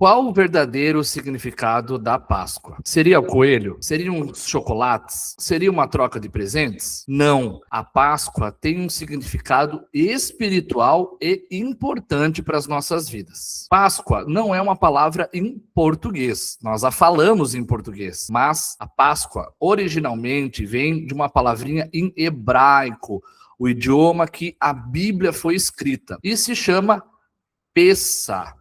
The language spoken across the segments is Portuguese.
Qual o verdadeiro significado da Páscoa? Seria o coelho? Seriam os chocolates? Seria uma troca de presentes? Não. A Páscoa tem um significado espiritual e importante para as nossas vidas. Páscoa não é uma palavra em português. Nós a falamos em português, mas a Páscoa originalmente vem de uma palavrinha em hebraico, o idioma que a Bíblia foi escrita, e se chama Pessa.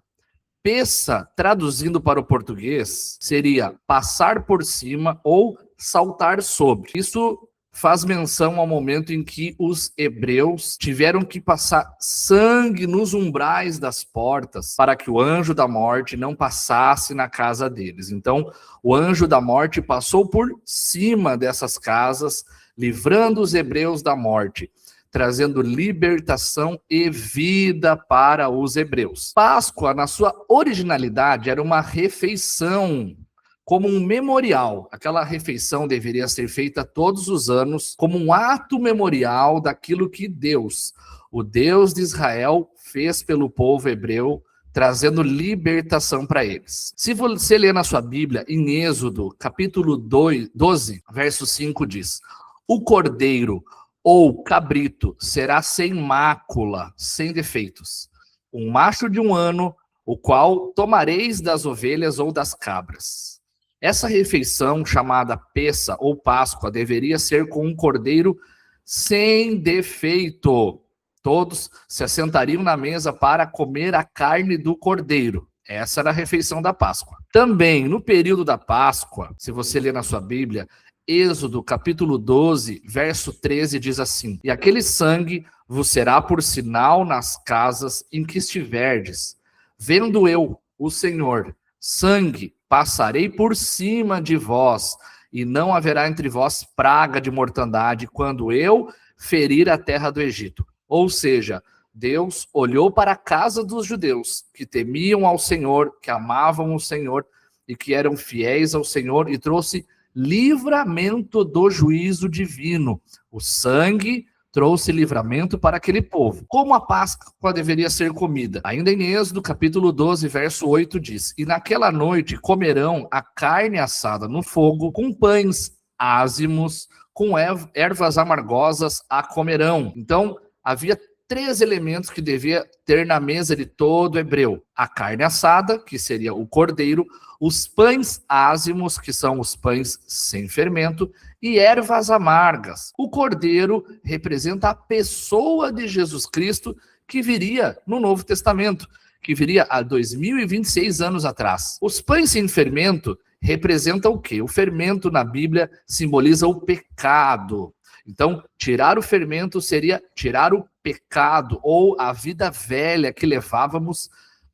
Pessa, traduzindo para o português, seria passar por cima ou saltar sobre. Isso faz menção ao momento em que os hebreus tiveram que passar sangue nos umbrais das portas para que o anjo da morte não passasse na casa deles. Então, o anjo da morte passou por cima dessas casas, livrando os hebreus da morte, trazendo libertação e vida para os hebreus. Páscoa, na sua originalidade, era uma refeição, como um memorial. Aquela refeição deveria ser feita todos os anos, como um ato memorial daquilo que Deus, o Deus de Israel, fez pelo povo hebreu, trazendo libertação para eles. Se você ler na sua Bíblia, em Êxodo, capítulo 12, verso 5, diz: o cordeiro ou cabrito será sem mácula, sem defeitos, um macho de 1 ano, o qual tomareis das ovelhas ou das cabras. Essa refeição, chamada Pessa ou Páscoa, deveria ser com um cordeiro sem defeito. Todos se assentariam na mesa para comer a carne do cordeiro. Essa era a refeição da Páscoa. Também, no período da Páscoa, se você ler na sua Bíblia, Êxodo, capítulo 12, verso 13, diz assim: e aquele sangue vos será por sinal nas casas em que estiverdes. Vendo eu, o Senhor, sangue, passarei por cima de vós, e não haverá entre vós praga de mortandade, quando eu ferir a terra do Egito. Ou seja, Deus olhou para a casa dos judeus, que temiam ao Senhor, que amavam o Senhor, e que eram fiéis ao Senhor, e trouxe livramento do juízo divino. O sangue trouxe livramento para aquele povo. Como a Páscoa deveria ser comida? Ainda em Êxodo, capítulo 12, verso 8, diz: e naquela noite comerão a carne assada no fogo, com pães ázimos, com ervas amargosas a comerão. Então, havia 3 elementos que devia ter na mesa de todo hebreu: a carne assada, que seria o cordeiro, os pães ázimos, que são os pães sem fermento, e ervas amargas. O cordeiro representa a pessoa de Jesus Cristo, que viria no Novo Testamento, que viria há 2026 anos atrás. Os pães sem fermento representam o quê? O fermento na Bíblia simboliza o pecado. Então, tirar o fermento seria tirar o pecado ou a vida velha que levávamos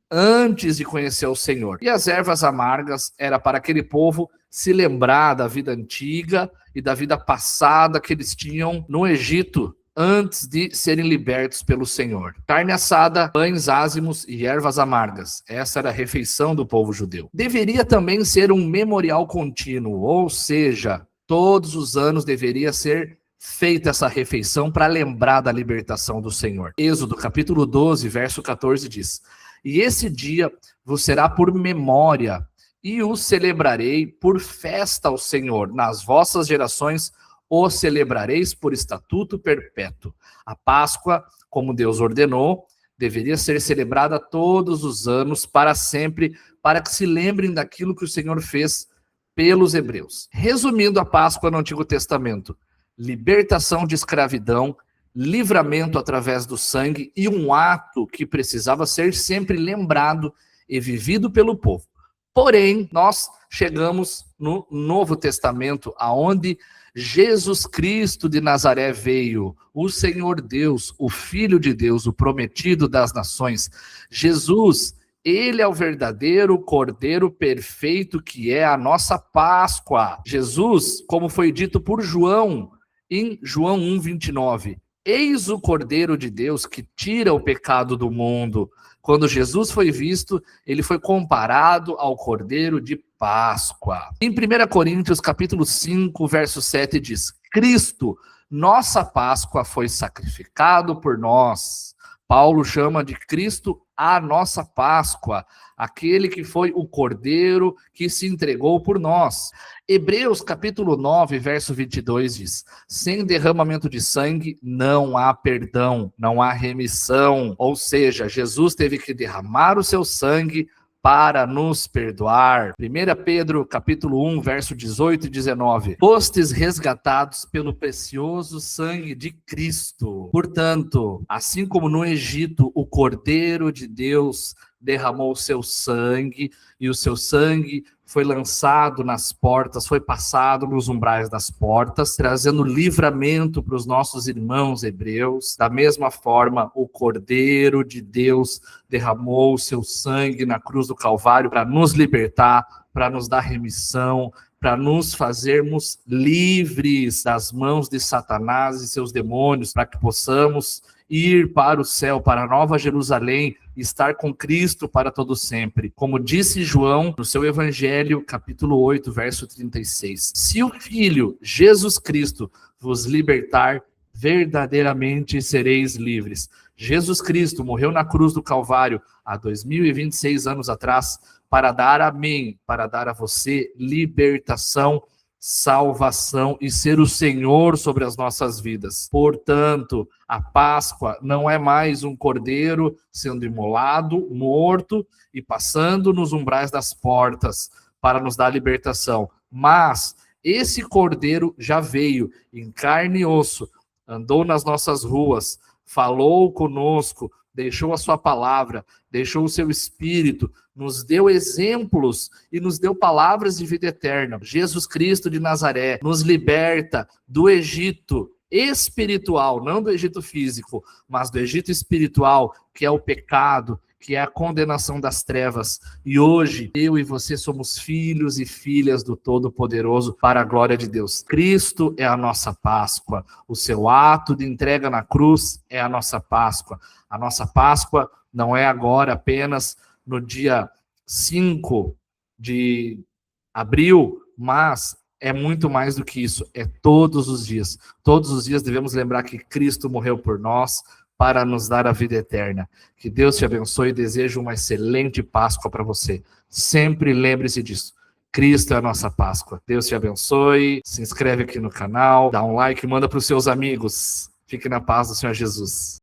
antes de conhecer o Senhor. E as ervas amargas era para aquele povo se lembrar da vida antiga e da vida passada que eles tinham no Egito antes de serem libertos pelo Senhor. Carne assada, pães ázimos e ervas amargas. Essa era a refeição do povo judeu. Deveria também ser um memorial contínuo, ou seja, todos os anos deveria ser feita essa refeição para lembrar da libertação do Senhor. Êxodo, capítulo 12, verso 14 diz: e esse dia vos será por memória, e o celebrarei por festa ao Senhor. Nas vossas gerações o celebrareis por estatuto perpétuo. A Páscoa, como Deus ordenou, deveria ser celebrada todos os anos, para sempre, para que se lembrem daquilo que o Senhor fez pelos hebreus. Resumindo a Páscoa no Antigo Testamento: libertação de escravidão, livramento através do sangue e um ato que precisava ser sempre lembrado e vivido pelo povo. Porém, nós chegamos no Novo Testamento, aonde Jesus Cristo de Nazaré veio, o Senhor Deus, o Filho de Deus, o prometido das nações. Jesus, ele é o verdadeiro Cordeiro perfeito, que é a nossa Páscoa. Jesus, como foi dito por João, em João 1:29, eis o Cordeiro de Deus que tira o pecado do mundo. Quando Jesus foi visto, ele foi comparado ao Cordeiro de Páscoa. Em 1 Coríntios, capítulo 5, verso 7, diz: Cristo, nossa Páscoa, foi sacrificado por nós. Paulo chama de Cristo a nossa Páscoa, aquele que foi o Cordeiro que se entregou por nós. Hebreus capítulo 9, verso 22 diz: sem derramamento de sangue não há perdão, não há remissão. Ou seja, Jesus teve que derramar o seu sangue para nos perdoar. 1 Pedro capítulo 1, verso 18 e 19. Fostes resgatados pelo precioso sangue de Cristo. Portanto, assim como no Egito o Cordeiro de Deus derramou o seu sangue, e o seu sangue foi lançado nas portas, foi passado nos umbrais das portas, trazendo livramento para os nossos irmãos hebreus. Da mesma forma, o Cordeiro de Deus derramou o seu sangue na cruz do Calvário para nos libertar, para nos dar remissão, para nos fazermos livres das mãos de Satanás e seus demônios, para que possamos ir para o céu, para a Nova Jerusalém, estar com Cristo para todo sempre. Como disse João no seu Evangelho, capítulo 8, verso 36. Se o Filho, Jesus Cristo, vos libertar, verdadeiramente sereis livres. Jesus Cristo morreu na cruz do Calvário há 2026 anos atrás para dar a mim, para dar a você libertação, salvação e ser o Senhor sobre as nossas vidas. Portanto, a Páscoa não é mais um cordeiro sendo imolado, morto e passando nos umbrais das portas para nos dar libertação. Mas esse cordeiro já veio em carne e osso, andou nas nossas ruas, falou conosco, deixou a sua palavra, deixou o seu espírito, nos deu exemplos e nos deu palavras de vida eterna. Jesus Cristo de Nazaré nos liberta do Egito espiritual, não do Egito físico, mas do Egito espiritual, que é o pecado, que é a condenação das trevas. E hoje, eu e você somos filhos e filhas do Todo-Poderoso para a glória de Deus. Cristo é a nossa Páscoa. O seu ato de entrega na cruz é a nossa Páscoa. A nossa Páscoa não é agora apenas no dia 5 de abril, mas é muito mais do que isso. É todos os dias. Todos os dias devemos lembrar que Cristo morreu por nós, para nos dar a vida eterna. Que Deus te abençoe e desejo uma excelente Páscoa para você. Sempre lembre-se disso. Cristo é a nossa Páscoa. Deus te abençoe. Se inscreve aqui no canal, dá um like, manda para os seus amigos. Fique na paz do Senhor Jesus.